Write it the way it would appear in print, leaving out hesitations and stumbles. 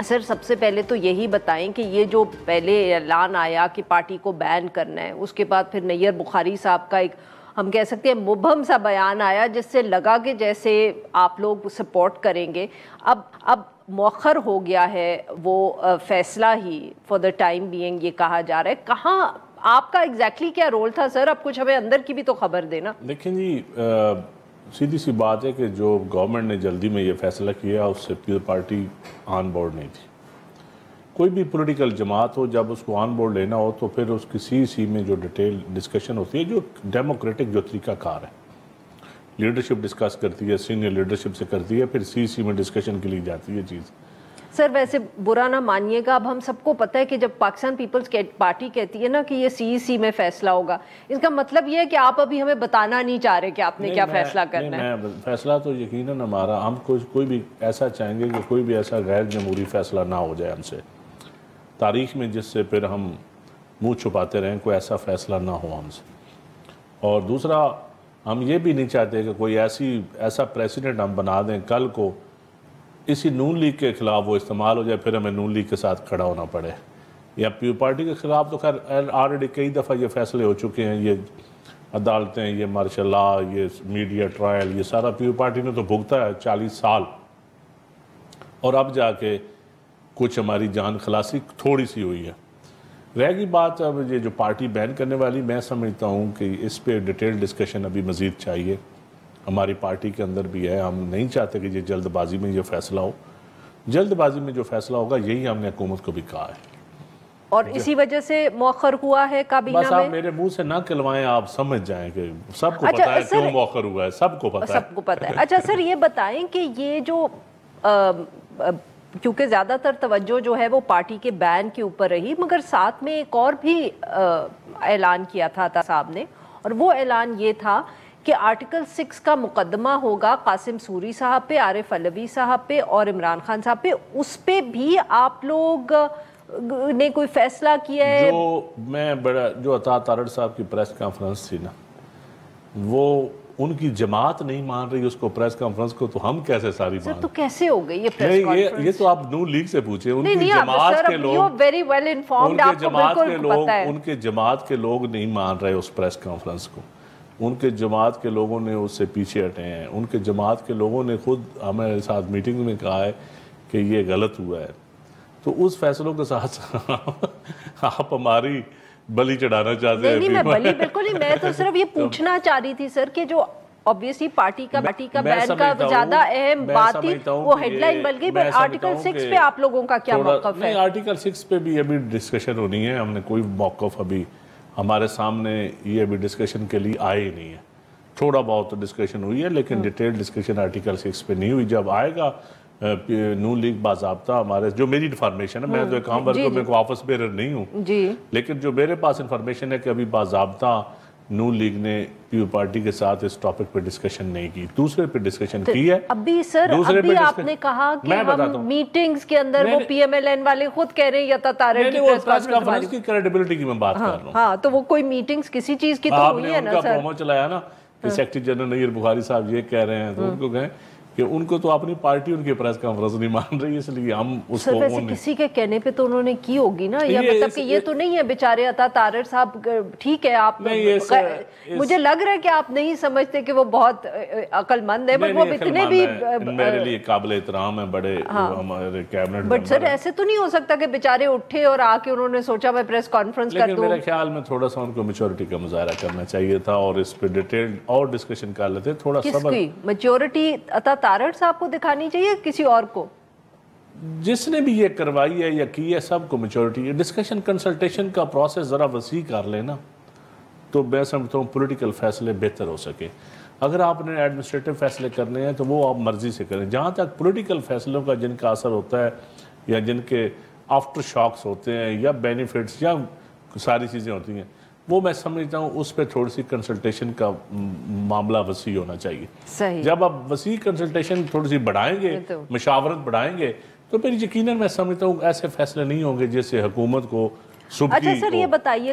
سر سب سے پہلے تو یہی بتائیں کہ یہ جو پہلے اعلان آیا کہ پارٹی کو بین کرنا ہے، اس کے بعد پھر نیر بخاری صاحب کا ایک ہم کہہ سکتے ہیں مبہم سا بیان آیا جس سے لگا کہ جیسے آپ لوگ سپورٹ کریں گے، اب مؤخر ہو گیا ہے وہ فیصلہ ہی فار دا ٹائم بینگ، یہ کہا جا رہا ہے۔ کہاں آپ کا ایگزیکٹلی کیا رول تھا سر؟ اب کچھ ہمیں اندر کی بھی تو خبر دینا۔ دیکھیں جی، سیدھی سی بات ہے کہ جو گورنمنٹ نے جلدی میں یہ فیصلہ کیا اس سے پیپلز پارٹی آن بورڈ نہیں تھی۔ کوئی بھی پولیٹیکل جماعت ہو، جب اس کو آن بورڈ لینا ہو تو پھر اس کی سی میں جو ڈیٹیل ڈسکشن ہوتی ہے، جو ڈیموکریٹک جو طریقہ کار ہے، لیڈرشپ ڈسکس کرتی ہے، سینئر لیڈرشپ سے کرتی ہے، پھر سی میں ڈسکشن کے لیے جاتی ہے چیز۔ سر ویسے برا نہ مانیے گا، اب ہم سب کو پتہ ہے کہ جب پاکستان پیپلز پارٹی کہتی ہے نا کہ یہ سی میں فیصلہ ہوگا، اس کا مطلب یہ ہے کہ آپ ابھی ہمیں بتانا نہیں چاہ رہے کہ آپ نے کیا فیصلہ کرنا ہے۔ فیصلہ تو یقیناً ہمارا، ہم کوئی بھی ایسا چاہیں گے کہ کوئی بھی ایسا غیر جمہوری فیصلہ نہ ہو جائے ہم سے تاریخ میں، جس سے پھر ہم منہ چھپاتے رہیں، کوئی ایسا فیصلہ نہ ہو ہم سے۔ اور دوسرا، ہم یہ بھی نہیں چاہتے کہ کوئی ایسا پریسیڈنٹ ہم بنا دیں کل کو اسی نون لیگ کے خلاف وہ استعمال ہو جائے، پھر ہمیں نون لیگ کے ساتھ کھڑا ہونا پڑے، یا پیپلز پارٹی کے خلاف تو خیر آلریڈی کئی دفعہ یہ فیصلے ہو چکے ہیں، یہ عدالتیں، یہ مارشل لا، یہ میڈیا ٹرائل، یہ سارا پیپلز پارٹی نے تو بھگتا ہے 40 سال، اور اب جا کے کچھ ہماری جان خلاصی تھوڑی سی ہوئی ہے۔ رہ گئی بات اب یہ جو پارٹی بین کرنے والی، میں سمجھتا ہوں کہ اس پہ ڈیٹیل ڈسکشن ابھی مزید چاہیے، ہماری پارٹی کے اندر بھی ہے۔ ہم نہیں چاہتے کہ یہ جلد بازی میں یہ فیصلہ ہو، جلد بازی میں جو فیصلہ ہوگا یہی ہم نے حکومت کو بھی کہا ہے، اور اسی وجہ سے مؤخر ہوا ہے کابینہ میں۔ بس آپ میرے منہ سے نہ کلوائیں، آپ سمجھ جائیں کہ سب کو پتہ ہے کیوں مؤخر ہوا ہے، سب کو پتہ ہے۔ اچھا سر یہ بتائیں کہ یہ جو کیونکہ زیادہ تر توجہ جو ہے وہ پارٹی کے بین کے اوپر رہی، مگر ساتھ میں ایک اور بھی اعلان کیا تھا صاحب نے، اور وہ اعلان یہ تھا کہ آرٹیکل 6 کا مقدمہ ہوگا قاسم سوری صاحب پہ، عارف علوی صاحب پہ اور عمران خان صاحب پہ، اس پہ بھی آپ لوگ نے کوئی فیصلہ کیا ہے؟ جو عطا تارڑ صاحب کی پریس کانفرنس تھی نا، وہ ان کی جماعت نہیں مان رہی اس کو، پریس کانفرنس کو، تو ہم کیسے ساری مان؟ تو کیسے ہو گئی یہ پریس کانفرنس؟ یہ تو آپ نون لیگ سے پوچھیں، ان کی جماعت کے لوگ نہیں مان رہے اس پریس کانفرنس کو، ان کے جماعت کے لوگوں نے اس سے پیچھے ہٹے ہیں، ان کے جماعت کے لوگوں نے خود ہمارے ساتھ میٹنگ میں کہا ہے کہ یہ غلط ہوا ہے۔ تو اس فیصلوں کے ساتھ آپ ہماری بلی چڑھانا چاہتے ہیں؟ نہیں، میں بلی بالکل نہیں، میں تو صرف یہ پوچھنا چاہ رہی تھی سر کہ جو obviously پارٹی کا بین کا زیادہ اہم بات تھی، وہ ہیڈ لائن بن گئی، پر آرٹیکل 6 پہ آپ لوگوں کا کیا موقف ہے؟ نہیں، آرٹیکل 6 پہ بھی ابھی ڈسکشن ہونی ہے، ہم نے کوئی موقف ابھی ہمارے سامنے یہ ابھی ڈسکشن کے لیے آئے ہی نہیں ہے، تھوڑا بہت ڈسکشن ہوئی ہے لیکن ڈیٹیل ڈسکشن آرٹیکل 6 پہ نہیں ہوئی۔ جب آئے گا نون لیگ باضابطہ ہمارے، جو میری انفارمیشن ہے، میں تو ایک عام ورکر، میں کوئی آفس بیرر نہیں ہوں، لیکن جو میرے پاس انفارمیشن ہے کہ ابھی باضابطہ نون لیگ نے پیپلز پارٹی کے ساتھ اس ٹاپک پہ ڈسکشن نہیں کی، دوسرے پہ ڈسکشن کی ہے۔ ابھی سر آپ نے کہا کہ ہم میٹنگز کے اندر، وہ پی ایم ایل این والے خود کہہ رہے ہیں عطا تارڑ کی پریس کانفرنس کی کریڈیبلٹی کی میں بات کر رہا ہوں۔ ہاں تو وہ کوئی میٹنگز کسی چیز کی تو ہوئی ہے نا سر؟ آپ نے ان کا پرومو چلایا نا کہ سیکرٹری جنرل نیر بخاری صاحب یہ کہہ رہے ہیں، تو ان کو کہیں کہ ان کو تو اپنی پارٹی ان کی پریس کانفرنس نہیں مان رہی، اس لیے ہم اس کو... سر ویسے کسی کے کہنے پہ تو انہوں نے کی ہوگی نا، یا مطلب کہ یہ تو نہیں ہے بیچارے عطا تارڑ صاحب، ٹھیک ہے آپ، مجھے لگ رہا ہے کہ آپ نہیں سمجھتے کہ وہ بہت عقل مند ہے، بٹ وہ اتنے بھی میرے لیے قابل احترام ہیں، بڑے ہمارے کیبنٹ، بٹ سر ایسے تو نہیں ہو سکتا کہ بیچارے اٹھے اور آ کے انہوں نے سوچا میں پریس کانفرنس کر دوں؟ لیکن میرے خیال میں تھوڑا سا ان کو میچورٹی کا مظاہرہ کرنا چاہیے تھا، اور اس پہ ڈیٹیل اور ڈسکشن کر لیتے، تھوڑا صبر۔ کس کی میچورٹی؟ عطا تارڑ صاحب کو دکھانی چاہیے کسی اور کو؟ جس نے بھی یہ کروائی ہے یا کی ہے، سب کو میچورٹی ہے۔ ڈسکشن کنسلٹیشن کا پروسیس ذرا وسیع کر لینا تو میں سمجھتا ہوں پولیٹیکل فیصلے بہتر ہو سکے۔ اگر آپ نے ایڈمنسٹریٹو فیصلے کرنے ہیں تو وہ آپ مرضی سے کریں، جہاں تک پولیٹیکل فیصلوں کا جن کا اثر ہوتا ہے یا جن کے آفٹر شاکس ہوتے ہیں یا بینیفٹس یا ساری چیزیں ہوتی ہیں، وہ میں سمجھتا ہوں اس پہ تھوڑی سی کنسلٹیشن کا معاملہ وسیع ہونا چاہیے۔ جب آپ وسیع کنسلٹیشن تھوڑی سی بڑھائیں گے، مشاورت بڑھائیں گے، تو پھر یقیناً میں سمجھتا ہوں ایسے فیصلے نہیں ہوں گے جس سے حکومت کو صبح کی... اچھا سر یہ بتائیے